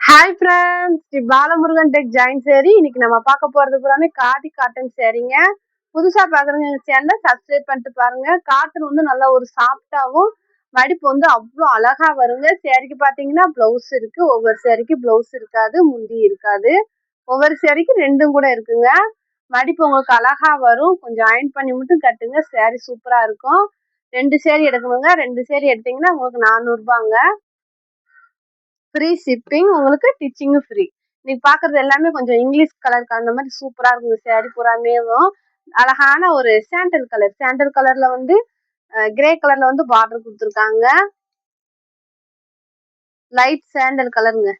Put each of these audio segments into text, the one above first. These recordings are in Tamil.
Hi friends, Sri Balamurugan tech join சேரி. இன்னைக்கு நம்ம பார்க்க போறது பூராமே காதி காட்டன் சேரீங்க. புதுசா பாக்குறவங்க எங்க சேனலை சப்ஸ்கிரைப் பண்ணிட்டு பாருங்க. காட்டன் வந்து நல்லா ஒரு சாஃப்டாவும் மடிப்பு வந்து அவ்வளோ அழகா வருங்க. சேரீக்கு பாத்தீங்கன்னா பிளவுஸ் இருக்கு, ஒவ்வொரு சேரீக்கு பிளவுஸ் இருக்காது, முந்தி இருக்காது, ஒவ்வொரு சேரீக்கு ரெண்டும் கூட இருக்குங்க. மடிப்பு உங்களுக்கு அழகா வரும். கொஞ்சம் அயன் பண்ணி மட்டும் கட்டுங்க, சேரீ சூப்பரா இருக்கும். 2 சேரீ எடுக்கணுங்க. 2 சேரீ எடுத்தீங்கன்னா உங்களுக்கு 400 ரூபாங்க. ஃப்ரீ ஷிப்பிங், உங்களுக்கு டிச்சிங்கும் ஃப்ரீ. இன்னைக்கு பாக்குறது எல்லாமே கொஞ்சம் இங்கிலீஷ் கலருக்கு அந்த மாதிரி சூப்பரா இருக்கும். சேரீ பூராமேவும் அழகான ஒரு சாண்டல் கலர்ல வந்து கிரே கலர்ல வந்து பார்டர் கொடுத்துருக்காங்க. லைட் சாண்டல் கலருங்க.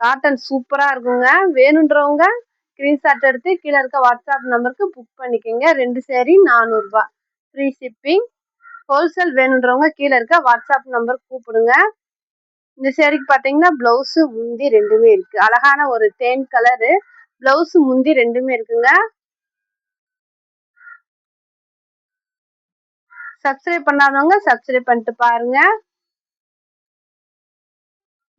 காட்டன் சூப்பரா இருக்குங்க. வேணுன்றவங்க ஸ்கிரீன்ஷாட் எடுத்து கீழே இருக்க வாட்ஸ்அப் நம்பருக்கு புக் பண்ணிக்கோங்க. 2 சேரீ 400 ரூபாய், ஃப்ரீ ஷிப்பிங். ஹோல்சேல் வேணுன்றவங்க கீழே இருக்க வாட்ஸ்அப் நம்பருக்கு கூப்பிடுங்க. இந்த சேரீக்கு பாத்தீங்கன்னா பிளவுஸ் முந்தி ரெண்டுமே இருக்கு. அழகான ஒரு தேன் கலரு பிளவுஸ் முந்தி ரெண்டுமே இருக்குங்க. சப்ஸ்கிரைப் பண்ணாதவங்க சப்ஸ்கிரைப் பண்ணிட்டு பாருங்க.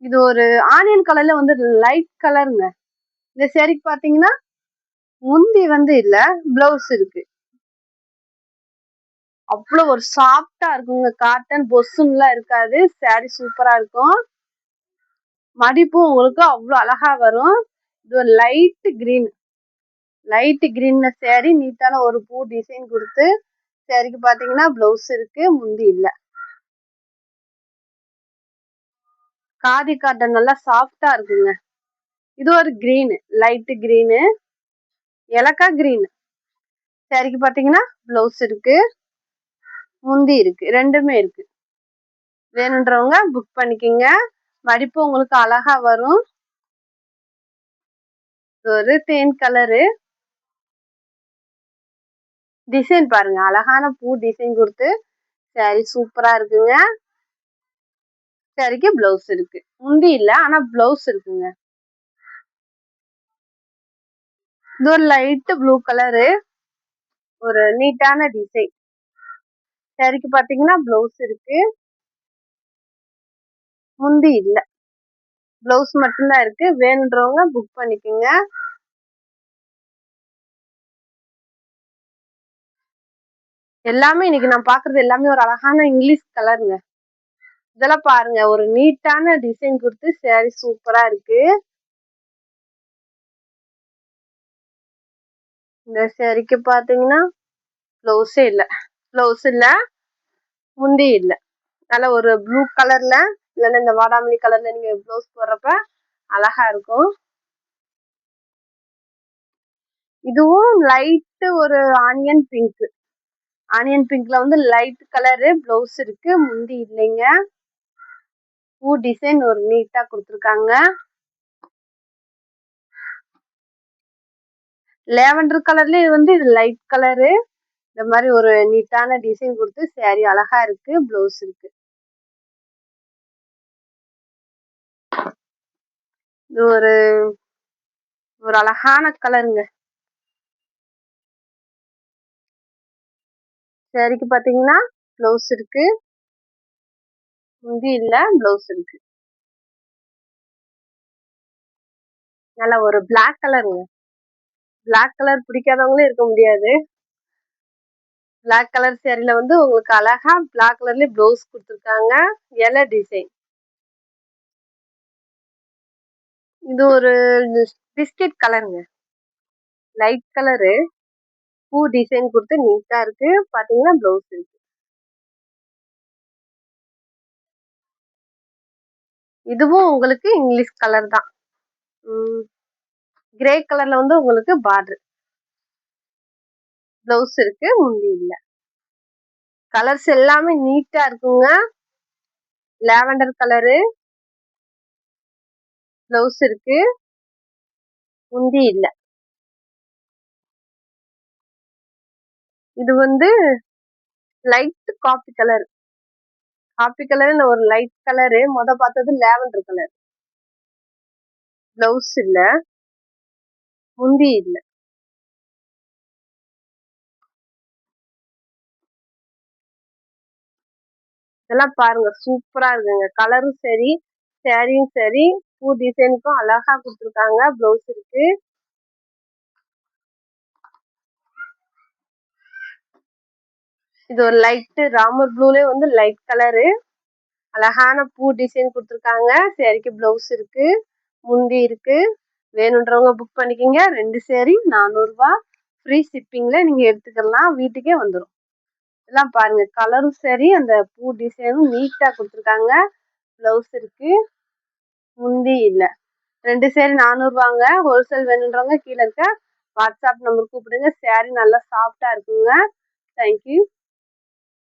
இது ஒரு ஆனியன் கலர்ல வந்து லைட் கலருங்க. இந்த சேரீக்கு பாத்தீங்கன்னா முந்தி வந்து இல்ல, பிளவுஸ் இருக்கு. அவ்வளவு ஒரு சாஃப்டா இருக்குங்க. காட்டன் பொஸ்ஸுலாம் இருக்காது. சேரீ சூப்பரா இருக்கும். மடிப்பும் உங்களுக்கு அவ்வளவு அழகா வரும். இது ஒரு லைட் கிரீன் சேரீ. நீட்டான ஒரு பூ டிசைன் கொடுத்து சேரீக்கு பாத்தீங்கன்னா பிளவுஸ் இருக்கு, முந்தி இல்ல. காதி காட்டன் நல்லா சாஃப்டா இருக்குங்க. இது ஒரு கிரீன், லைட் கிரீனு, எலக்கா கிரீன். சேரீக்கு பாத்தீங்கன்னா பிளவுஸ் இருக்கு, முந்தி இருக்கு, ரெண்டுமே இருக்கு. வேணுன்றவங்க புக் பண்ணிக்கோங்க. மடிப்பு உங்களுக்கு அழகா வரும். ஒரு தேன் கலரு டிசைன் பாருங்க, அழகான பூ டிசைன் கொடுத்து சேரீ சூப்பரா இருக்குங்க. சேரீக்கு பிளவுஸ் இருக்கு, முந்தி இல்ல, ஆனா பிளவுஸ் இருக்குங்க. இது ஒரு லைட் ப்ளூ கலரு, ஒரு நீட்டான டிசைன். சேரீக்கு பாத்தீங்கன்னா பிளவுஸ் இருக்கு, முந்தி இல்ல, பிளவுஸ் மட்டும்தான் இருக்கு. வேணுன்றவங்க புக் பண்ணிக்கோங்க. எல்லாமே இன்னைக்கு நான் பாக்குறது எல்லாமே ஒரு அழகான இங்கிலீஷ் கலருங்க. இதெல்லாம் பாருங்க, ஒரு நீட்டான டிசைன் கொடுத்து சேரீ சூப்பரா இருக்கு. இந்த சேரீக்கு பாத்தீங்கன்னா பிளவுஸே இல்ல, முந்தி இல்ல. நல்ல ஒரு ப்ளூ கலர்ல இல்லைன்னா இந்த வாடாமல்லி கலர்ல நீங்க பிளவுஸ் போடுறப்ப அழகா இருக்கும். இதுவும் லைட் ஒரு ஆனியன் பிங்க்ல வந்து லைட் கலரு பிளவுஸ் இருக்கு, முந்தி இல்லைங்க. பூ டிசைன் ஒரு நீட்டா கொடுத்துருக்காங்க. லேவண்டர் கலர்லயே வந்து இது லைட் கலரு. இந்த மாதிரி ஒரு நீட்டான டிசைன் கொடுத்து சேரீ அழகா இருக்கு, பிளவுஸ் இருக்கு. இது ஒரு அழகான கலருங்க. சேரீக்கு பாத்தீங்கன்னா பிளவுஸ் இருக்கு, முந்தி இல்ல, பிளவுஸ் இருக்கு. நல்ல ஒரு பிளாக் கலருங்க. பிளாக் கலர் பிடிக்காதவங்களும் இருக்க முடியாது. பிளாக் கலர் சேரீல வந்து உங்களுக்கு அழகா பிளாக் கலர்லயே பிளவுஸ் கொடுத்துருக்காங்க, இலை டிசைன். இது ஒரு பிஸ்கட் கலருங்க, லைட் கலரு, பூ டிசைன் கொடுத்து நீட்டா இருக்கு. பாத்தீங்கன்னா பிளவுஸ் இருக்கு. இதுவும் உங்களுக்கு இங்கிலீஷ் கலர் தான். கிரே கலர்ல வந்து உங்களுக்கு பார்டர், பிளவுஸ் இருக்கு, முந்தி இல்ல. கலர்ஸ் எல்லாமே நீட்டா இருக்குங்க. லாவெண்டர் கலரு, பிளவுஸ் இருக்கு, முந்தி இல்ல. இது வந்து லைட் காபி கலர், ஒரு லைட் கலரு. பார்த்தது லாவெண்டர் கலர், பிளவுஸ் இல்ல, முந்தி இல்ல. இதெல்லாம் பாருங்க சூப்பரா இருக்குங்க. கலரும் சரி, சேரீயும் சரி, பூ டிசைனுக்கும் அழகா கொடுத்துருக்காங்க. ப்ளவுஸ் இருக்கு. இது ஒரு லைட் ராமர் ப்ளூலே வந்து லைட் கலரு. அழகான பூ டிசைன் கொடுத்துருக்காங்க. சேரீக்கு ப்ளவுஸ் இருக்கு, முந்தி இருக்கு. வேணுன்றவங்க புக் பண்ணிக்கிங்க. 2 சேரீ 400 ரூபாய். ஃப்ரீ ஷிப்பிங்ல நீங்க எடுத்துக்கலாம். வீட்டுக்கே வந்துடும். இதெல்லாம் பாருங்க, கலரும் சரி, அந்த பூ டிசைனும் நீட்டா கொடுத்துருக்காங்க. ப்ளவுஸ் இருக்கு, முந்தி இல்ல. 2 சேரீ 400 ரூபாங்க. ஹோல்சேல் வேணுன்றவங்க கீழே இருக்க வாட்ஸ்அப் நம்பர் கூப்பிடுங்க. சேரீ நல்லா சாஃப்டா இருக்குங்க. தேங்க்யூ.